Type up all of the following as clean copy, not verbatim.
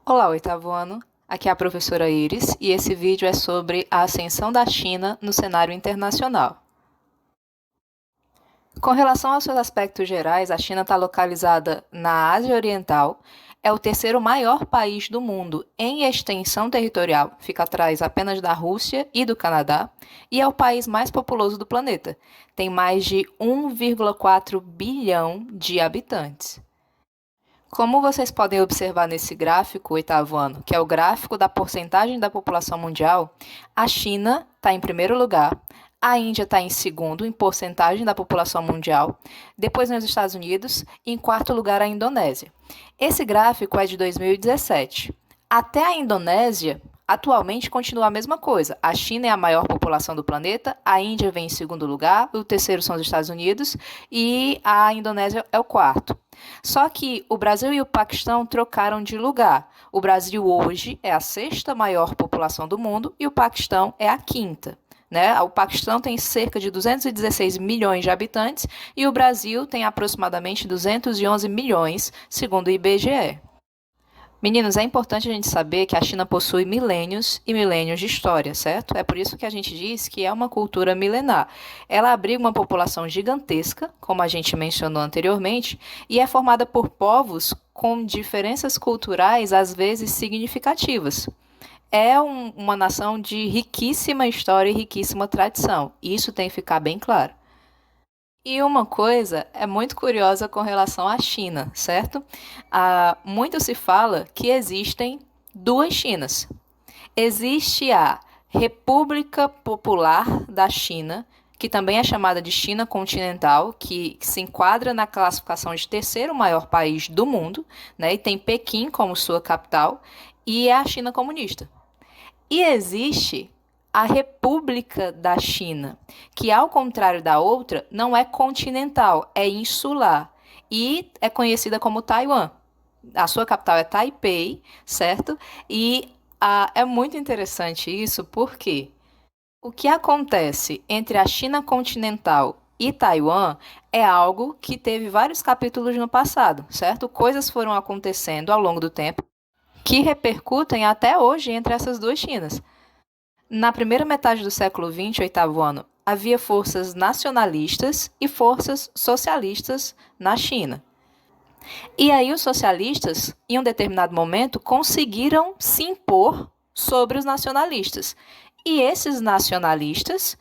Olá, oitavo ano. Aqui é a professora Iris e esse vídeo é sobre a ascensão da China no cenário internacional. Com relação aos seus aspectos gerais, a China está localizada na Ásia Oriental, é o terceiro maior país do mundo em extensão territorial, fica atrás apenas da Rússia e do Canadá, e é o país mais populoso do planeta. Tem mais de 1,4 bilhão de habitantes. Como vocês podem observar nesse gráfico, oitavo ano, que é o gráfico da porcentagem da população mundial, a China está em primeiro lugar, a Índia está em segundo em porcentagem da população mundial, depois nos Estados Unidos e em quarto lugar a Indonésia. Esse gráfico é de 2017. Até a Indonésia, atualmente continua a mesma coisa. A China é a maior população do planeta, a Índia vem em segundo lugar, o terceiro são os Estados Unidos e a Indonésia é o quarto. Só que o Brasil e o Paquistão trocaram de lugar. O Brasil hoje é a sexta maior população do mundo e o Paquistão é a quinta. Né? O Paquistão tem cerca de 216 milhões de habitantes e o Brasil tem aproximadamente 211 milhões, segundo o IBGE. Meninos, é importante a gente saber que a China possui milênios e milênios de história, certo? É por isso que a gente diz que é uma cultura milenar. Ela abriga uma população gigantesca, como a gente mencionou anteriormente, e é formada por povos com diferenças culturais às vezes significativas. É uma nação de riquíssima história e riquíssima tradição. Isso tem que ficar bem claro. E uma coisa é muito curiosa com relação à China, certo? Muito se fala que existem duas Chinas. Existe a República Popular da China, que também é chamada de China continental, que se enquadra na classificação de terceiro maior país do mundo, né, e tem Pequim como sua capital, e é a China comunista. E existe a República da China, que, ao contrário da outra, não é continental, é insular e é conhecida como Taiwan. A sua capital é Taipei, certo? E é muito interessante isso porque o que acontece entre a China continental e Taiwan é algo que teve vários capítulos no passado, certo? Coisas foram acontecendo ao longo do tempo que repercutem até hoje entre essas duas Chinas. Na primeira metade do século XX, oitavo ano, havia forças nacionalistas e forças socialistas na China. E aí os socialistas, em um determinado momento, conseguiram se impor sobre os nacionalistas. E esses nacionalistas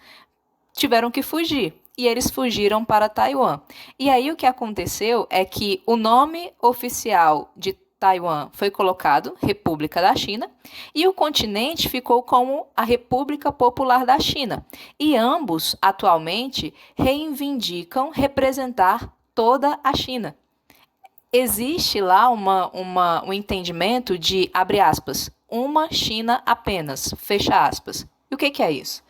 tiveram que fugir. E eles fugiram para Taiwan. E aí o que aconteceu é que o nome oficial de Taiwan foi colocado República da China e o continente ficou como a República Popular da China. E ambos, atualmente, reivindicam representar toda a China. Existe lá um entendimento de, abre aspas, uma China apenas, fecha aspas. E o que é isso?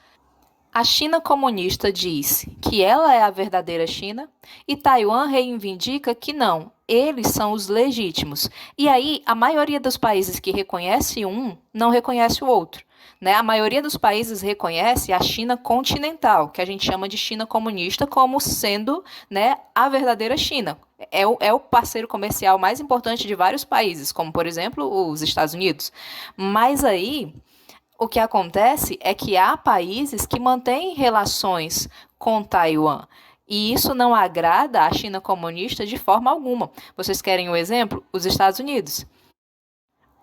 A China comunista diz que ela é a verdadeira China e Taiwan reivindica que não, eles são os legítimos. E aí, a maioria dos países que reconhece um não reconhece o outro. Né? A maioria dos países reconhece a China continental, que a gente chama de China comunista, como sendo, né, a verdadeira China. É o parceiro comercial mais importante de vários países, como, por exemplo, os Estados Unidos. Mas aí o que acontece é que há países que mantêm relações com Taiwan. E isso não agrada à China comunista de forma alguma. Vocês querem um exemplo? Os Estados Unidos.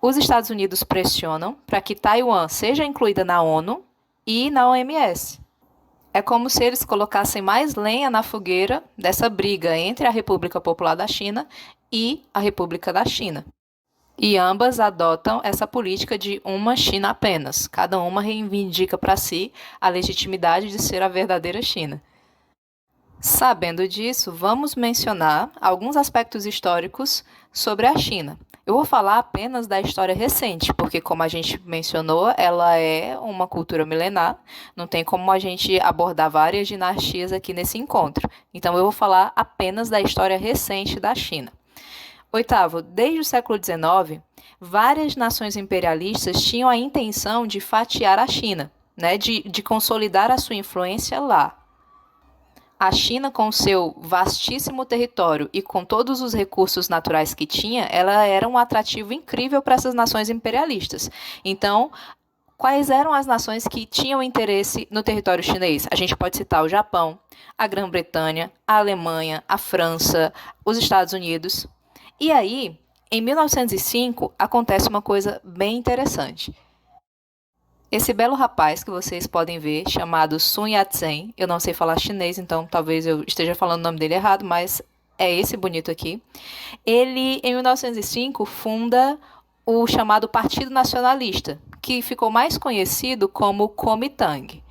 Os Estados Unidos pressionam para que Taiwan seja incluída na ONU e na OMS. É como se eles colocassem mais lenha na fogueira dessa briga entre a República Popular da China e a República da China. E ambas adotam essa política de uma China apenas. Cada uma reivindica para si a legitimidade de ser a verdadeira China. Sabendo disso, vamos mencionar alguns aspectos históricos sobre a China. Eu vou falar apenas da história recente, porque, como a gente mencionou, ela é uma cultura milenar, não tem como a gente abordar várias dinastias aqui nesse encontro. Então, eu vou falar apenas da história recente da China. Oitavo, desde o século XIX, várias nações imperialistas tinham a intenção de fatiar a China, né, de consolidar a sua influência lá. A China, com seu vastíssimo território e com todos os recursos naturais que tinha, ela era um atrativo incrível para essas nações imperialistas. Então, quais eram as nações que tinham interesse no território chinês? A gente pode citar o Japão, a Grã-Bretanha, a Alemanha, a França, os Estados Unidos. E aí, em 1905, acontece uma coisa bem interessante. Esse belo rapaz que vocês podem ver, chamado Sun Yat-sen, eu não sei falar chinês, então talvez eu esteja falando o nome dele errado, mas é esse bonito aqui. Ele, em 1905, funda o chamado Partido Nacionalista, que ficou mais conhecido como Kuomintang.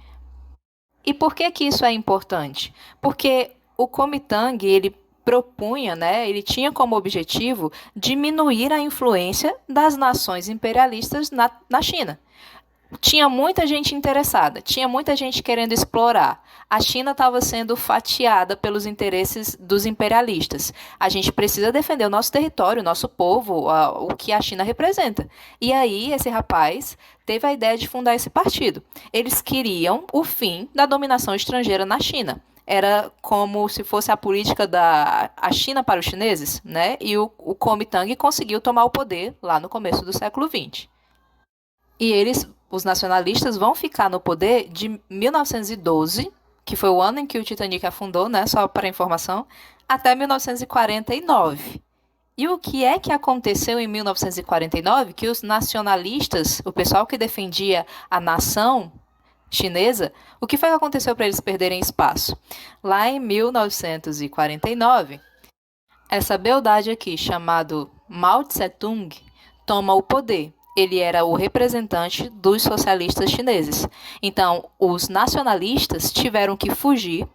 E por que que isso é importante? Porque o Kuomintang, ele propunha, ele tinha como objetivo diminuir a influência das nações imperialistas na China. Tinha muita gente interessada, tinha muita gente querendo explorar. A China estava sendo fatiada pelos interesses dos imperialistas. A gente precisa defender o nosso território, o nosso povo, o que a China representa. E aí, esse rapaz teve a ideia de fundar esse partido. Eles queriam o fim da dominação estrangeira na China. Era como se fosse a política da China para os chineses, E o Kuomintang conseguiu tomar o poder lá no começo do século XX. E os nacionalistas, vão ficar no poder de 1912, que foi o ano em que o Titanic afundou, só para informação, até 1949. E o que é que aconteceu em 1949? Que os nacionalistas, o pessoal que defendia a nação chinesa, o que foi que aconteceu para eles perderem espaço? Lá em 1949, essa beldade aqui, chamado Mao Tse-tung, toma o poder. Ele era o representante dos socialistas chineses. Então, os nacionalistas tiveram que fugir,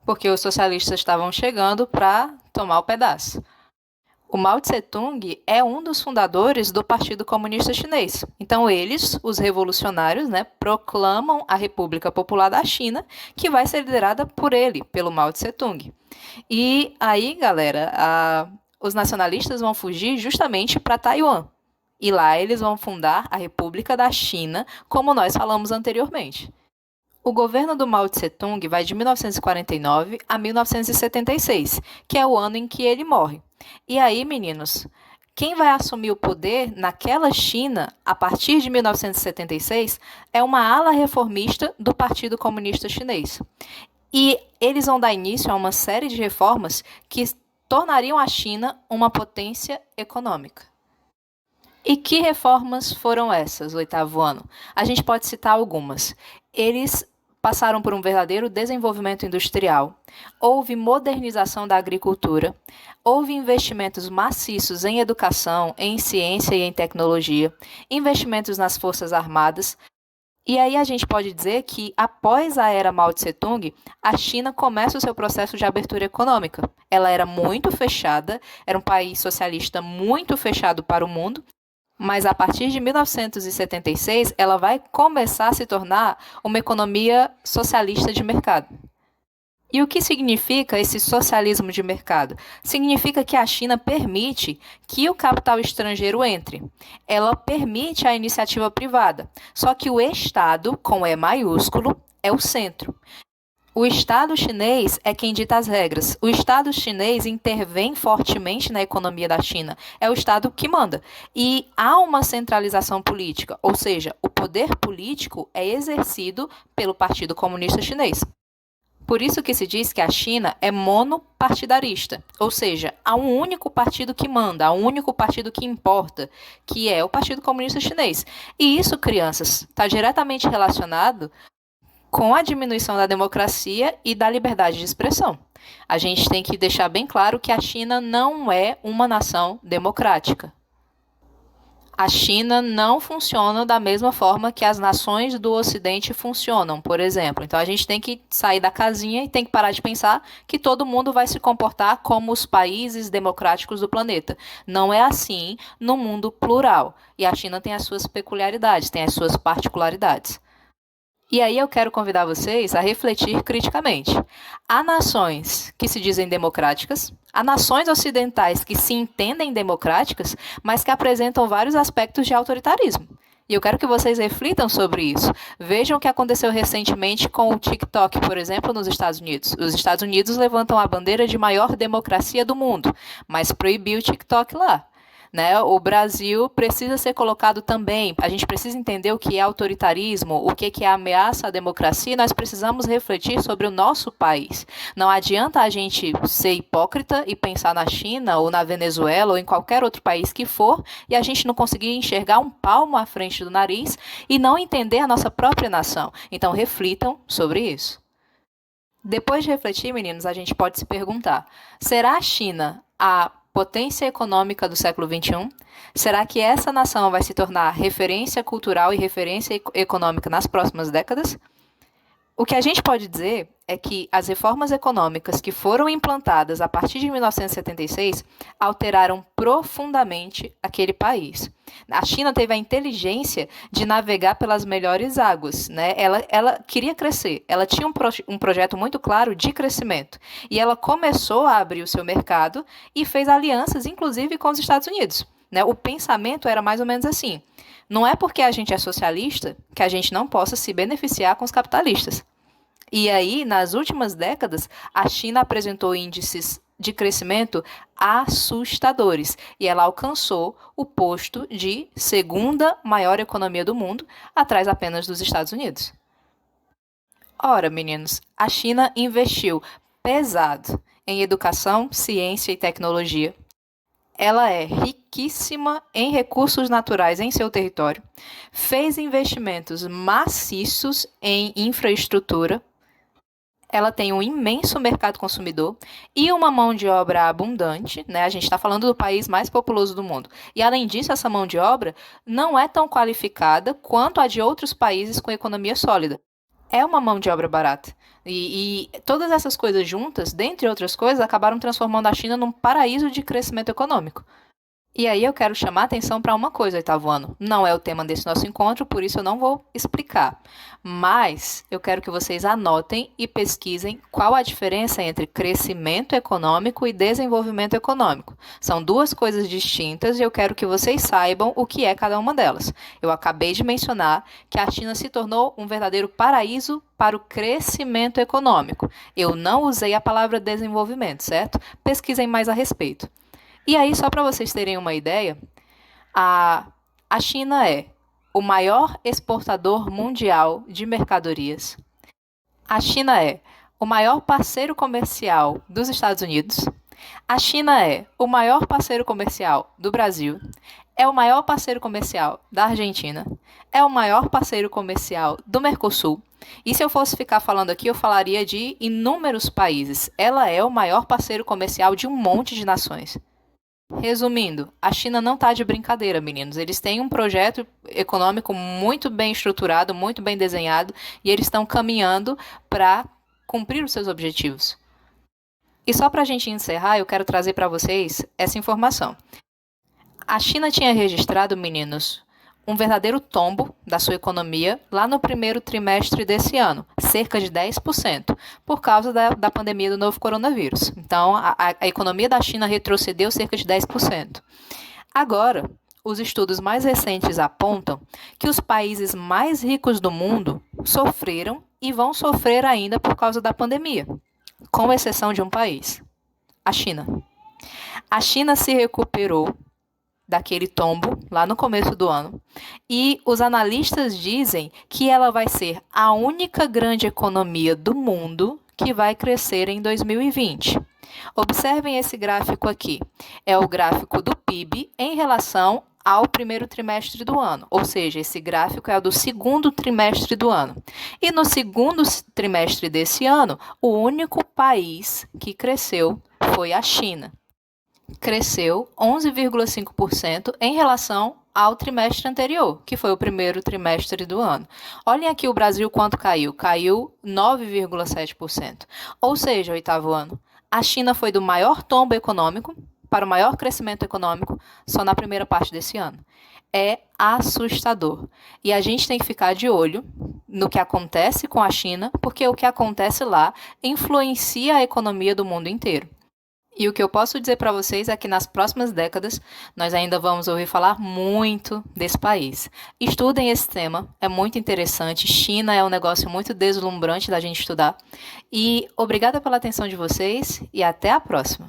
porque os socialistas estavam chegando para tomar o pedaço. O Mao Tse-tung é um dos fundadores do Partido Comunista Chinês. Então, eles, os revolucionários, proclamam a República Popular da China, que vai ser liderada por ele, pelo Mao Tse-tung. E aí, galera, os nacionalistas vão fugir justamente para Taiwan. E lá eles vão fundar a República da China, como nós falamos anteriormente. O governo do Mao Tse-tung vai de 1949 a 1976, que é o ano em que ele morre. E aí, meninos, quem vai assumir o poder naquela China, a partir de 1976, é uma ala reformista do Partido Comunista Chinês. E eles vão dar início a uma série de reformas que tornariam a China uma potência econômica. E que reformas foram essas, o 8º ano? A gente pode citar algumas. Eles passaram por um verdadeiro desenvolvimento industrial, houve modernização da agricultura, houve investimentos maciços em educação, em ciência e em tecnologia, investimentos nas forças armadas. E aí a gente pode dizer que, após a era Mao Tse-tung, a China começa o seu processo de abertura econômica. Ela era muito fechada, era um país socialista muito fechado para o mundo, mas a partir de 1976, ela vai começar a se tornar uma economia socialista de mercado. E o que significa esse socialismo de mercado? Significa que a China permite que o capital estrangeiro entre. Ela permite a iniciativa privada. Só que o Estado, com E maiúsculo, é o centro. O Estado chinês é quem dita as regras. O Estado chinês intervém fortemente na economia da China. É o Estado que manda. E há uma centralização política, ou seja, o poder político é exercido pelo Partido Comunista Chinês. Por isso que se diz que a China é monopartidarista, ou seja, há um único partido que manda, há um único partido que importa, que é o Partido Comunista Chinês. E isso, crianças, está diretamente relacionado com a diminuição da democracia e da liberdade de expressão. A gente tem que deixar bem claro que a China não é uma nação democrática. A China não funciona da mesma forma que as nações do Ocidente funcionam, por exemplo. Então a gente tem que sair da casinha e tem que parar de pensar que todo mundo vai se comportar como os países democráticos do planeta. Não é assim no mundo plural. E a China tem as suas peculiaridades, tem as suas particularidades. E aí eu quero convidar vocês a refletir criticamente. Há nações que se dizem democráticas, há nações ocidentais que se entendem democráticas, mas que apresentam vários aspectos de autoritarismo. E eu quero que vocês reflitam sobre isso. Vejam o que aconteceu recentemente com o TikTok, por exemplo, nos Estados Unidos. Os Estados Unidos levantam a bandeira de maior democracia do mundo, mas proibiu o TikTok lá. Né? O Brasil precisa ser colocado também. A gente precisa entender o que é autoritarismo, o que é ameaça à democracia, e nós precisamos refletir sobre o nosso país. Não adianta a gente ser hipócrita e pensar na China, ou na Venezuela, ou em qualquer outro país que for, e a gente não conseguir enxergar um palmo à frente do nariz e não entender a nossa própria nação. Então, reflitam sobre isso. Depois de refletir, meninos, a gente pode se perguntar: será a China a potência econômica do século XXI? Será que essa nação vai se tornar referência cultural e referência econômica nas próximas décadas? O que a gente pode dizer é que as reformas econômicas que foram implantadas a partir de 1976 alteraram profundamente aquele país. A China teve a inteligência de navegar pelas melhores águas, né? Ela queria crescer, ela tinha um projeto muito claro de crescimento. E ela começou a abrir o seu mercado e fez alianças, inclusive, com os Estados Unidos. Né? O pensamento era mais ou menos assim: não é porque a gente é socialista que a gente não possa se beneficiar com os capitalistas. E aí, nas últimas décadas, a China apresentou índices de crescimento assustadores e ela alcançou o posto de segunda maior economia do mundo, atrás apenas dos Estados Unidos. Ora, meninos, a China investiu pesado em educação, ciência e tecnologia. Ela é riquíssima em recursos naturais em seu território, fez investimentos maciços em infraestrutura. Ela tem um imenso mercado consumidor e uma mão de obra abundante, né? A gente está falando do país mais populoso do mundo. E, além disso, essa mão de obra não é tão qualificada quanto a de outros países com economia sólida. É uma mão de obra barata. E todas essas coisas juntas, dentre outras coisas, acabaram transformando a China num paraíso de crescimento econômico. E aí eu quero chamar a atenção para uma coisa, oitavo ano. Não é o tema desse nosso encontro, por isso eu não vou explicar. Mas eu quero que vocês anotem e pesquisem qual a diferença entre crescimento econômico e desenvolvimento econômico. São duas coisas distintas e eu quero que vocês saibam o que é cada uma delas. Eu acabei de mencionar que a China se tornou um verdadeiro paraíso para o crescimento econômico. Eu não usei a palavra desenvolvimento, certo? Pesquisem mais a respeito. E aí, só para vocês terem uma ideia, a China é o maior exportador mundial de mercadorias. A China é o maior parceiro comercial dos Estados Unidos. A China é o maior parceiro comercial do Brasil. É o maior parceiro comercial da Argentina. É o maior parceiro comercial do Mercosul. E se eu fosse ficar falando aqui, eu falaria de inúmeros países. Ela é o maior parceiro comercial de um monte de nações. Resumindo, a China não está de brincadeira, meninos. Eles têm um projeto econômico muito bem estruturado, muito bem desenhado, e eles estão caminhando para cumprir os seus objetivos. E só para a gente encerrar, eu quero trazer para vocês essa informação. A China tinha registrado, meninos, um verdadeiro tombo da sua economia lá no primeiro trimestre desse ano, cerca de 10%, por causa da pandemia do novo coronavírus. Então, a economia da China retrocedeu cerca de 10%. Agora, os estudos mais recentes apontam que os países mais ricos do mundo sofreram e vão sofrer ainda por causa da pandemia, com exceção de um país, a China. A China se recuperou daquele tombo lá no começo do ano. E os analistas dizem que ela vai ser a única grande economia do mundo que vai crescer em 2020. Observem esse gráfico aqui. É o gráfico do PIB em relação ao primeiro trimestre do ano, ou seja, esse gráfico é o do segundo trimestre do ano. E no segundo trimestre desse ano, o único país que cresceu foi a China. Cresceu 11,5% em relação ao trimestre anterior, que foi o primeiro trimestre do ano. Olhem aqui o Brasil quanto caiu. Caiu 9,7%. Ou seja, oitavo ano, a China foi do maior tombo econômico para o maior crescimento econômico só na primeira parte desse ano. É assustador. E a gente tem que ficar de olho no que acontece com a China, porque o que acontece lá influencia a economia do mundo inteiro. E o que eu posso dizer para vocês é que nas próximas décadas nós ainda vamos ouvir falar muito desse país. Estudem esse tema, é muito interessante. China é um negócio muito deslumbrante da gente estudar. E obrigada pela atenção de vocês e até a próxima.